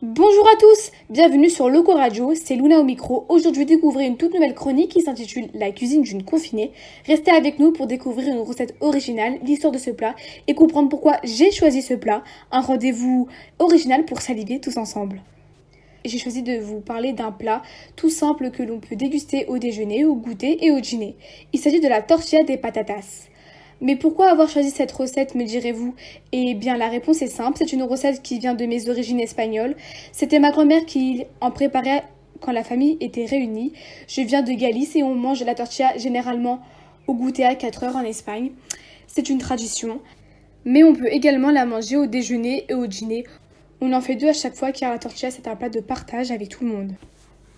Bonjour à tous, bienvenue sur Loco Radio, c'est Luna au micro. Aujourd'hui, découvrez une toute nouvelle chronique qui s'intitule La cuisine d'une confinée. Restez avec nous pour découvrir une recette originale, l'histoire de ce plat et comprendre pourquoi j'ai choisi ce plat. Un rendez-vous original pour saliver tous ensemble. J'ai choisi de vous parler d'un plat tout simple que l'on peut déguster au déjeuner, au goûter et au dîner. Il s'agit de la tortilla de patatas. Mais pourquoi avoir choisi cette recette, me direz-vous? Eh bien, la réponse est simple, c'est une recette qui vient de mes origines espagnoles. C'était ma grand-mère qui en préparait quand la famille était réunie. Je viens de Galice et on mange la tortilla généralement au goûter à 4 heures en Espagne. C'est une tradition, mais on peut également la manger au déjeuner et au dîner. On en fait deux à chaque fois car la tortilla c'est un plat de partage avec tout le monde.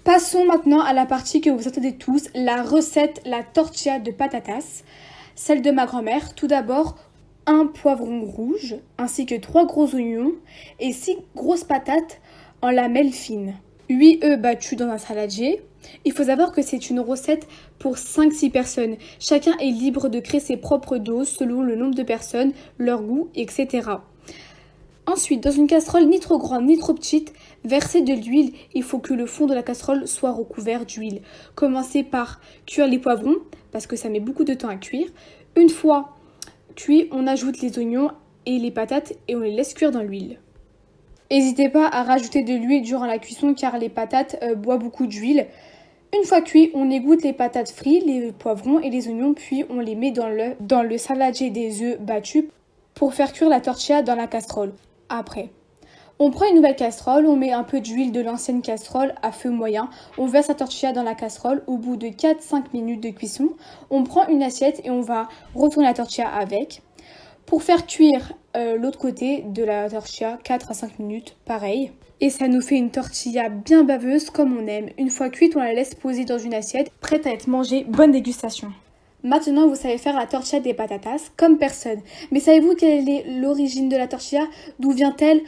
Passons maintenant à la partie que vous attendez tous, la recette, la tortilla de patatas. Celle de ma grand-mère, tout d'abord, un poivron rouge, ainsi que 3 gros oignons et 6 grosses patates en lamelles fines. 8 œufs battus dans un saladier. Il faut savoir que c'est une recette pour 5-6 personnes. Chacun est libre de créer ses propres doses selon le nombre de personnes, leur goût, etc. Ensuite, dans une casserole ni trop grande ni trop petite, versez de l'huile. Il faut que le fond de la casserole soit recouvert d'huile. Commencez par cuire les poivrons, parce que ça met beaucoup de temps à cuire. Une fois cuit, on ajoute les oignons et les patates et on les laisse cuire dans l'huile. N'hésitez pas à rajouter de l'huile durant la cuisson car les patates boivent beaucoup d'huile. Une fois cuit, on égoutte les patates frites, les poivrons et les oignons, puis on les met dans le saladier des œufs battus pour faire cuire la tortilla dans la casserole. Après, on prend une nouvelle casserole, on met un peu d'huile de l'ancienne casserole à feu moyen, on verse la tortilla dans la casserole. Au bout de 4-5 minutes de cuisson, on prend une assiette et on va retourner la tortilla avec. Pour faire cuire l'autre côté de la tortilla, 4 à 5 minutes, pareil. Et ça nous fait une tortilla bien baveuse comme on aime. Une fois cuite, on la laisse poser dans une assiette, prête à être mangée. Bonne dégustation! Maintenant, vous savez faire la tortilla des patatas comme personne. Mais savez-vous quelle est l'origine de la tortilla? D'où vient-elle?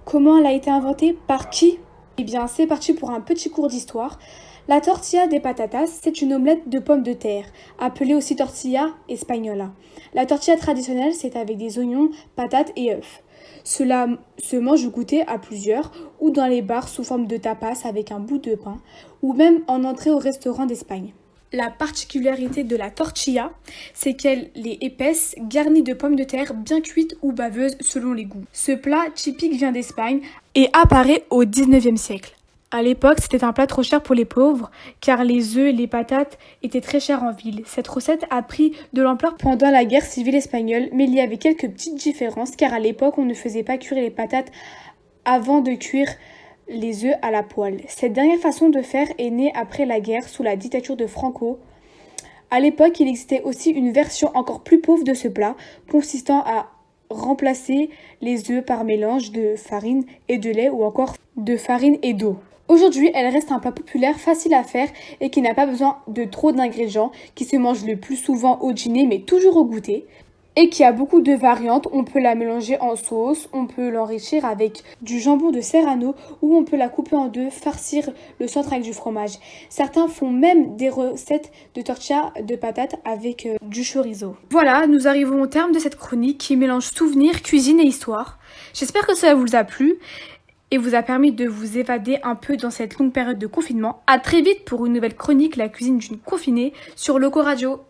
Comment elle a été inventée? Par qui? Eh bien, c'est parti pour un petit cours d'histoire. La tortilla des patatas, c'est une omelette de pommes de terre, appelée aussi tortilla española. La tortilla traditionnelle, c'est avec des oignons, patates et œufs. Cela se mange au goûter à plusieurs, ou dans les bars sous forme de tapas avec un bout de pain, ou même en entrée au restaurant d'Espagne. La particularité de la tortilla, c'est qu'elle est épaisse, garnie de pommes de terre bien cuites ou baveuses selon les goûts. Ce plat typique vient d'Espagne et apparaît au 19e siècle. À l'époque, c'était un plat trop cher pour les pauvres, car les œufs et les patates étaient très chers en ville. Cette recette a pris de l'ampleur pendant la guerre civile espagnole, mais il y avait quelques petites différences, car à l'époque, on ne faisait pas cuire les patates avant de cuire les œufs à la poêle. Cette dernière façon de faire est née après la guerre sous la dictature de Franco. À l'époque, il existait aussi une version encore plus pauvre de ce plat, consistant à remplacer les œufs par mélange de farine et de lait ou encore de farine et d'eau. Aujourd'hui, elle reste un plat populaire, facile à faire et qui n'a pas besoin de trop d'ingrédients, qui se mange le plus souvent au dîner mais toujours au goûter. Et qui a beaucoup de variantes. On peut la mélanger en sauce, on peut l'enrichir avec du jambon de Serrano ou on peut la couper en deux, farcir le centre avec du fromage. Certains font même des recettes de tortilla de patates avec du chorizo. Voilà, nous arrivons au terme de cette chronique qui mélange souvenirs, cuisine et histoire. J'espère que cela vous a plu et vous a permis de vous évader un peu dans cette longue période de confinement. À très vite pour une nouvelle chronique, la cuisine d'une confinée sur Loco Radio.